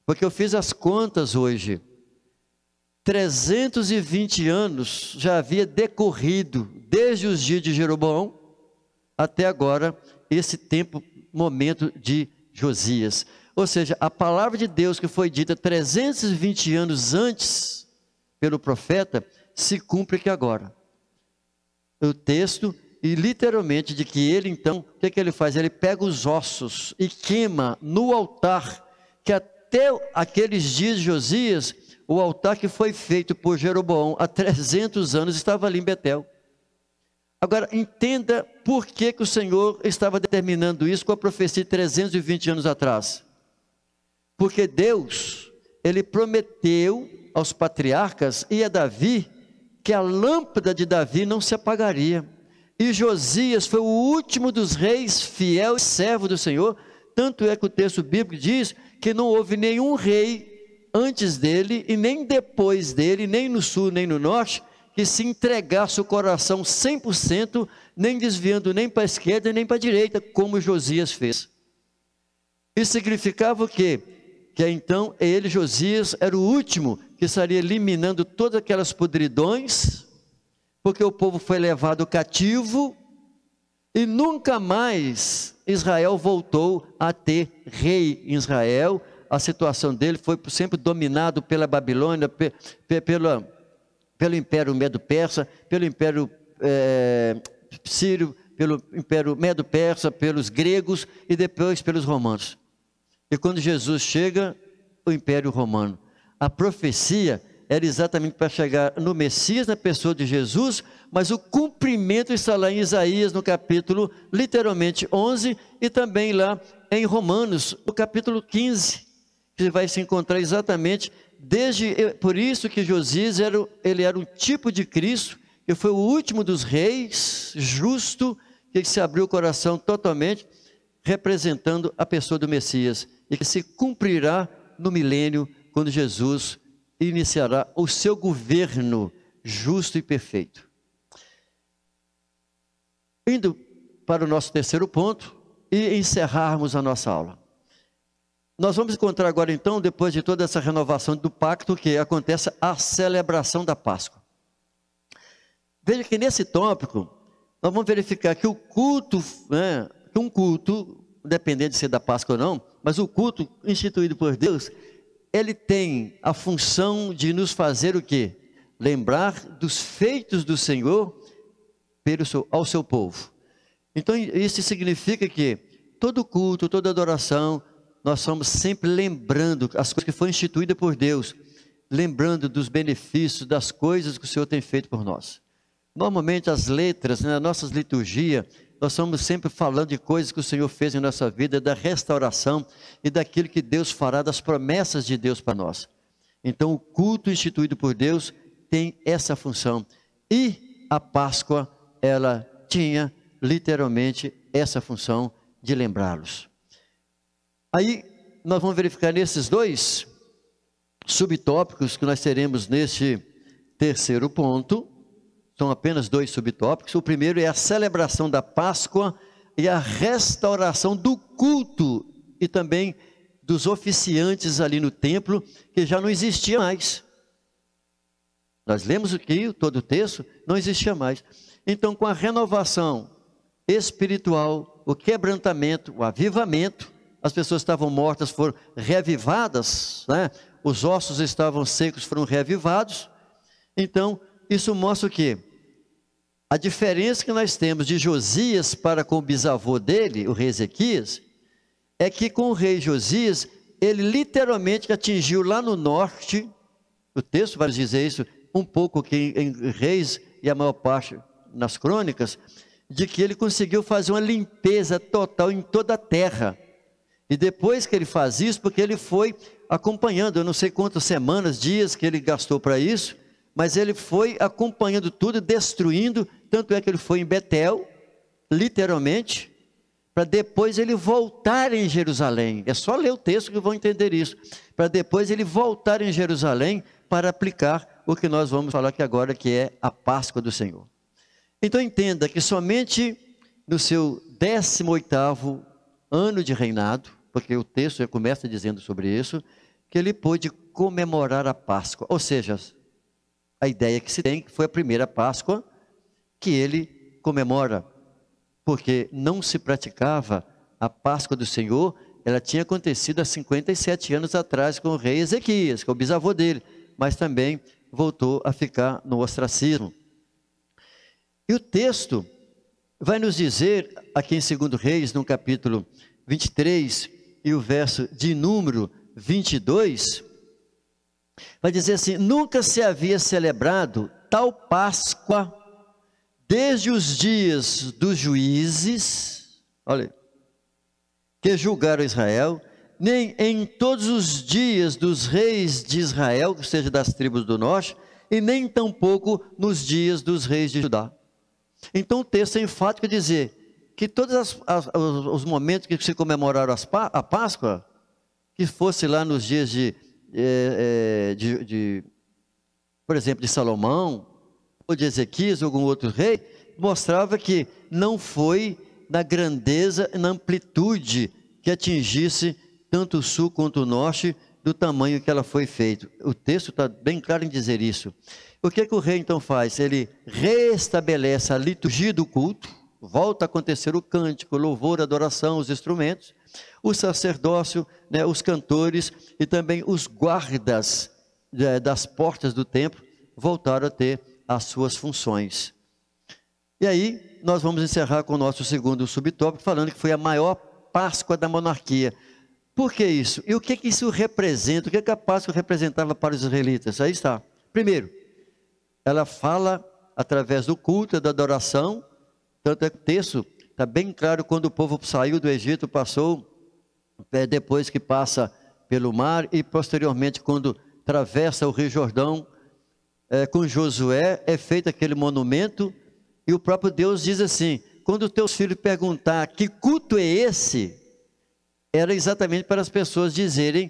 Speaker 1: porque eu fiz as contas hoje, 320 anos já havia decorrido, desde os dias de Jeroboão até agora, esse tempo, momento de Josias. Ou seja, a palavra de Deus que foi dita 320 anos antes pelo profeta, se cumpre aqui agora. O texto, e literalmente de que ele então, o que ele faz? Ele pega os ossos e queima no altar, que até aqueles dias de Josias, o altar que foi feito por Jeroboão há 300 anos estava ali em Betel. Agora, entenda por que o Senhor estava determinando isso com a profecia de 320 anos atrás. Porque Deus, Ele prometeu aos patriarcas e a Davi, que a lâmpada de Davi não se apagaria. E Josias foi o último dos reis fiel e servo do Senhor. Tanto é que o texto bíblico diz que não houve nenhum rei antes dele, e nem depois dele, nem no sul, nem no norte, que se entregasse o coração 100%, nem desviando nem para a esquerda, nem para a direita, como Josias fez. Isso significava o quê? Que então ele, Josias, era o último que estaria eliminando todas aquelas podridões, porque o povo foi levado cativo, e nunca mais Israel voltou a ter rei em Israel. A situação dele foi sempre dominado pela Babilônia, pelo Império Medo-Persa, pelo Império Sírio, pelo Império Medo-Persa, pelos gregos e depois pelos romanos. E quando Jesus chega, o Império Romano. A profecia era exatamente para chegar no Messias, na pessoa de Jesus, mas o cumprimento está lá em Isaías, no capítulo, literalmente 11, e também lá em Romanos, no capítulo 15, que vai se encontrar exatamente, por isso que Josias ele era um tipo de Cristo, que foi o último dos reis, justo, que se abriu o coração totalmente, representando a pessoa do Messias, e que se cumprirá no milênio, quando Jesus iniciará o seu governo justo e perfeito. Indo para o nosso terceiro ponto e encerrarmos a nossa aula. Nós vamos encontrar agora então, depois de toda essa renovação do pacto, que acontece a celebração da Páscoa. Veja que nesse tópico, nós vamos verificar que o culto, um culto, independente de ser da Páscoa ou não, mas o culto instituído por Deus, ele tem a função de nos fazer o quê? Lembrar dos feitos do Senhor ao seu povo. Então isso significa que todo culto, toda adoração, nós somos sempre lembrando as coisas que foram instituídas por Deus, lembrando dos benefícios, das coisas que o Senhor tem feito por nós. Normalmente as letras, nas nossas liturgias, nós estamos sempre falando de coisas que o Senhor fez em nossa vida, da restauração e daquilo que Deus fará, das promessas de Deus para nós. Então o culto instituído por Deus tem essa função. E a Páscoa, ela tinha literalmente essa função de lembrá-los. Aí nós vamos verificar nesses dois subtópicos que nós teremos neste terceiro ponto. São apenas dois subtópicos. O primeiro é a celebração da Páscoa e a restauração do culto e também dos oficiantes ali no templo, que já não existia mais. Nós lemos aqui todo o texto, não existia mais. Então, com a renovação espiritual, o quebrantamento, o avivamento, as pessoas estavam mortas, foram reavivadas, né? Os ossos estavam secos, foram reavivados. Então, isso mostra o quê? A diferença que nós temos de Josias para com o bisavô dele, o rei Ezequias, é que com o rei Josias, ele literalmente atingiu lá no norte, o texto vai dizer isso um pouco aqui em Reis e a maior parte nas crônicas, de que ele conseguiu fazer uma limpeza total em toda a terra. E depois que ele faz isso, porque ele foi acompanhando, eu não sei quantas semanas, dias que ele gastou para isso, mas ele foi acompanhando tudo, destruindo, tanto é que ele foi em Betel, literalmente, para depois ele voltar em Jerusalém. É só ler o texto que vão entender isso. Para depois ele voltar em Jerusalém para aplicar o que nós vamos falar aqui agora, que é a Páscoa do Senhor. Então entenda que somente no seu 18º ano de reinado, porque o texto já começa dizendo sobre isso, que ele pôde comemorar a Páscoa. Ou seja, a ideia que se tem que foi a primeira Páscoa que ele comemora, porque não se praticava a Páscoa do Senhor. Ela tinha acontecido há 57 anos atrás com o rei Ezequias, que é o bisavô dele, mas também voltou a ficar no ostracismo. E o texto vai nos dizer, aqui em 2 Reis, no capítulo 23, e o verso de número 22, vai dizer assim: nunca se havia celebrado tal Páscoa desde os dias dos juízes, olha, que julgaram Israel, nem em todos os dias dos reis de Israel, ou seja, das tribos do norte, e nem tampouco nos dias dos reis de Judá. Então o texto é enfático dizer que todos os momentos que se comemoraram a Páscoa, que fosse lá nos dias por exemplo, de Salomão, ou de Ezequias, ou algum outro rei, mostrava que não foi na grandeza e na amplitude que atingisse tanto o sul quanto o norte, do tamanho que ela foi feita. O texto está bem claro em dizer isso. O que o rei então faz? Ele restabelece a liturgia do culto, volta a acontecer o cântico, o louvor, a adoração, os instrumentos, o sacerdócio, né, os cantores e também os guardas das portas do templo voltaram a ter as suas funções. E aí nós vamos encerrar com o nosso segundo subtópico, falando que foi a maior Páscoa da monarquia. Por que isso? E o que isso representa? O que a Páscoa representava para os israelitas? Aí está. Primeiro, ela fala através do culto, da adoração. Tanto é que o texto está bem claro: quando o povo saiu do Egito, passou, depois que passa pelo mar, e posteriormente quando atravessa o Rio Jordão, com Josué, é feito aquele monumento, e o próprio Deus diz assim: quando teus filhos perguntar que culto é esse, era exatamente para as pessoas dizerem,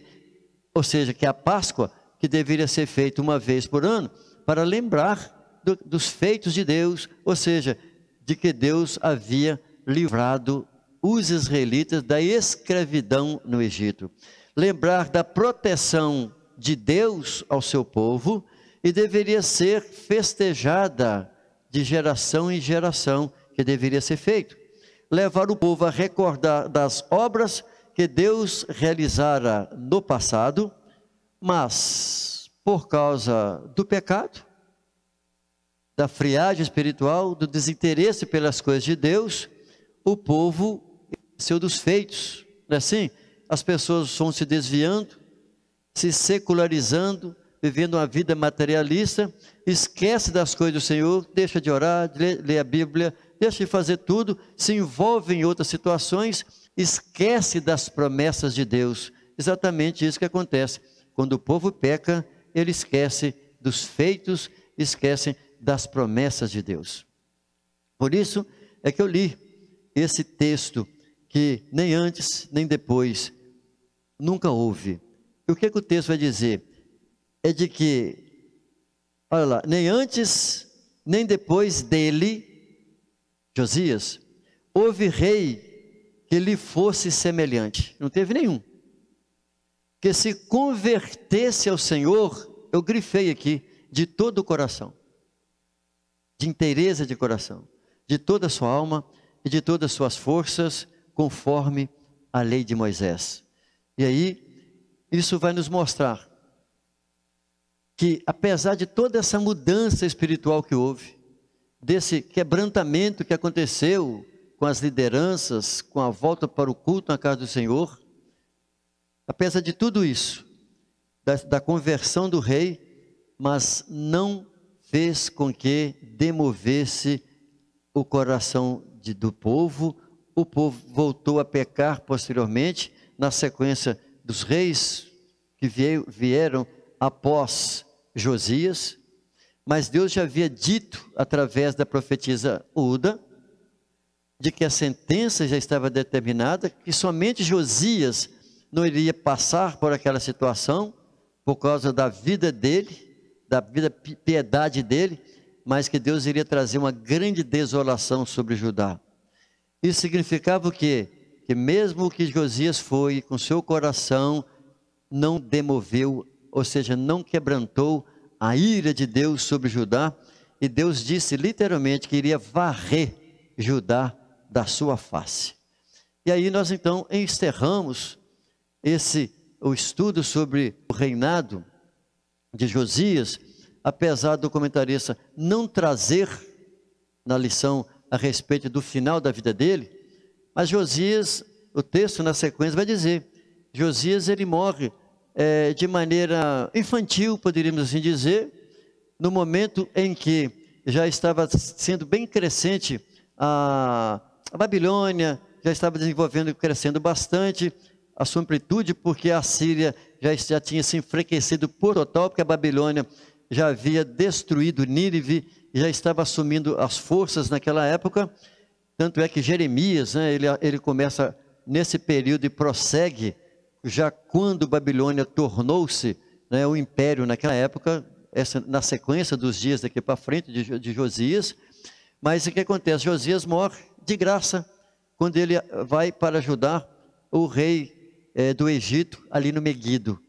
Speaker 1: ou seja, que a Páscoa, que deveria ser feita uma vez por ano, para lembrar dos feitos de Deus, ou seja, de que Deus havia livrado os israelitas da escravidão no Egito. Lembrar da proteção de Deus ao seu povo, e deveria ser festejada de geração em geração, que deveria ser feito. Levar o povo a recordar das obras que Deus realizara no passado, mas por causa do pecado, da friagem espiritual, do desinteresse pelas coisas de Deus, o povo esqueceu dos feitos. Não é assim? As pessoas vão se desviando, se secularizando, vivendo uma vida materialista, esquece das coisas do Senhor, deixa de orar, de ler a Bíblia, deixa de fazer tudo, se envolve em outras situações, esquece das promessas de Deus. Exatamente isso que acontece. Quando o povo peca, ele esquece dos feitos, esquece das promessas de Deus. Por isso é que eu li esse texto, que nem antes, nem depois, nunca houve. E o que o texto vai dizer? É de que, olha lá, nem antes, nem depois dele, Josias, houve rei que lhe fosse semelhante. Não teve nenhum. Que se convertesse ao Senhor, eu grifei aqui, de todo o coração, de inteireza de coração, de toda a sua alma e de todas as suas forças, conforme a lei de Moisés. E aí, isso vai nos mostrar que, apesar de toda essa mudança espiritual que houve, desse quebrantamento que aconteceu com as lideranças, com a volta para o culto na casa do Senhor, apesar de tudo isso, da conversão do rei, mas não fez com que demovesse o coração do povo. O povo voltou a pecar posteriormente, na sequência dos reis que vieram após Josias, mas Deus já havia dito, através da profetisa Uda, de que a sentença já estava determinada, que somente Josias não iria passar por aquela situação, por causa da vida dele, da vida piedade dele, mas que Deus iria trazer uma grande desolação sobre Judá. Isso significava o quê? Que mesmo que Josias foi, com seu coração, não demoveu, ou seja, não quebrantou a ira de Deus sobre Judá, e Deus disse literalmente que iria varrer Judá da sua face. E aí nós então encerramos o estudo sobre o reinado de Josias, apesar do comentarista não trazer na lição a respeito do final da vida dele, mas Josias, o texto na sequência vai dizer, Josias ele morre de maneira infantil, poderíamos assim dizer, no momento em que já estava sendo bem crescente a Babilônia, já estava desenvolvendo e crescendo bastante a sua amplitude, porque a Síria já tinha se enfraquecido por total, porque a Babilônia já havia destruído Nínive, e já estava assumindo as forças naquela época. Tanto é que Jeremias, né, ele começa nesse período e prossegue, já quando Babilônia tornou-se, né, o império naquela época, na sequência dos dias daqui para frente de Josias. Mas o que acontece? Josias morre de graça, quando ele vai para ajudar o rei do Egito, ali no Meguido.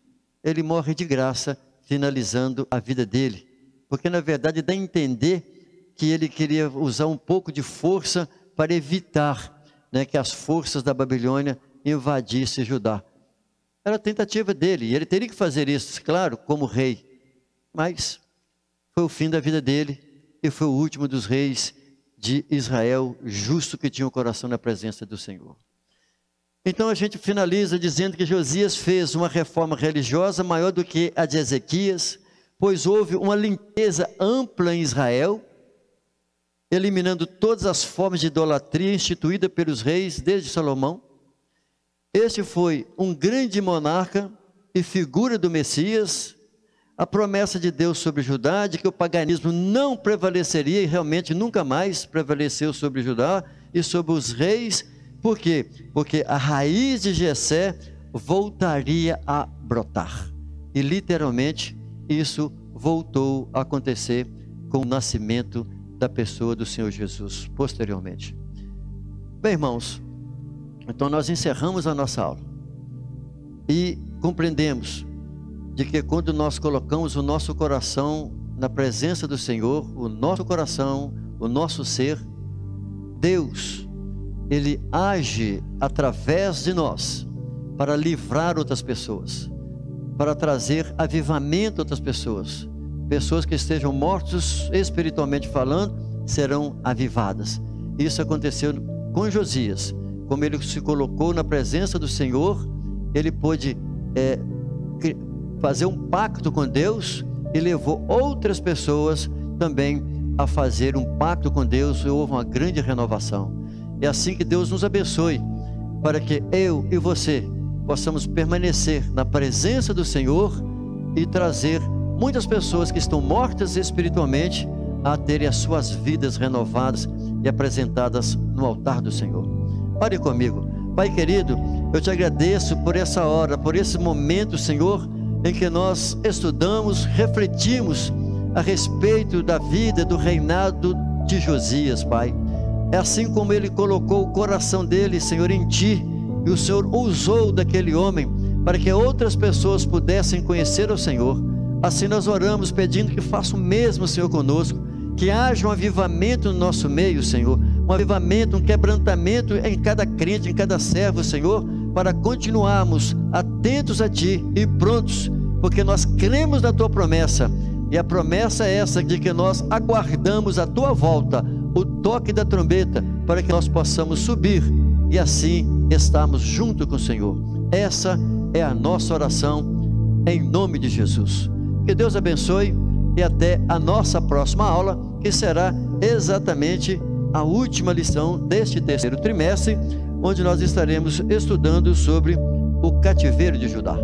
Speaker 1: Ele morre de graça, finalizando a vida dele. Porque na verdade dá a entender que ele queria usar um pouco de força para evitar, né, que as forças da Babilônia invadissem Judá. Era a tentativa dele, e ele teria que fazer isso, claro, como rei. Mas foi o fim da vida dele, e foi o último dos reis de Israel, justo, que tinha o coração na presença do Senhor. Então a gente finaliza dizendo que Josias fez uma reforma religiosa maior do que a de Ezequias, pois houve uma limpeza ampla em Israel, eliminando todas as formas de idolatria instituída pelos reis desde Salomão. Este foi um grande monarca e figura do Messias. A promessa de Deus sobre Judá, de que o paganismo não prevaleceria, e realmente nunca mais prevaleceu sobre Judá e sobre os reis. Por quê? Porque a raiz de Jessé voltaria a brotar. E literalmente isso voltou a acontecer com o nascimento da pessoa do Senhor Jesus, posteriormente. Bem, irmãos, então nós encerramos a nossa aula. E compreendemos de que quando nós colocamos o nosso coração na presença do Senhor, o nosso coração, o nosso ser, Deus, Ele age através de nós para livrar outras pessoas, para trazer avivamento a outras pessoas. Pessoas que estejam mortos espiritualmente falando, serão avivadas. Isso aconteceu com Josias. Como ele se colocou na presença do Senhor, ele pôde fazer um pacto com Deus e levou outras pessoas também a fazer um pacto com Deus, e houve uma grande renovação. É assim que Deus nos abençoe, para que eu e você possamos permanecer na presença do Senhor e trazer muitas pessoas que estão mortas espiritualmente a terem as suas vidas renovadas e apresentadas no altar do Senhor. Pare comigo. Pai querido, eu te agradeço por essa hora, por esse momento, Senhor, em que nós estudamos, refletimos a respeito da vida, do reinado de Josias, Pai. É assim como ele colocou o coração dele, Senhor, em Ti, e o Senhor usou daquele homem para que outras pessoas pudessem conhecer o Senhor. Assim nós oramos pedindo que faça o mesmo, Senhor, conosco, que haja um avivamento no nosso meio, Senhor, um avivamento, um quebrantamento em cada crente, em cada servo, Senhor, para continuarmos atentos a Ti e prontos, porque nós cremos na Tua promessa, e a promessa é essa, de que nós aguardamos a Tua volta, o toque da trombeta, para que nós possamos subir e assim estarmos junto com o Senhor. Essa é a nossa oração, em nome de Jesus. Que Deus abençoe, e até a nossa próxima aula, que será exatamente a última lição deste terceiro trimestre, onde nós estaremos estudando sobre o cativeiro de Judá.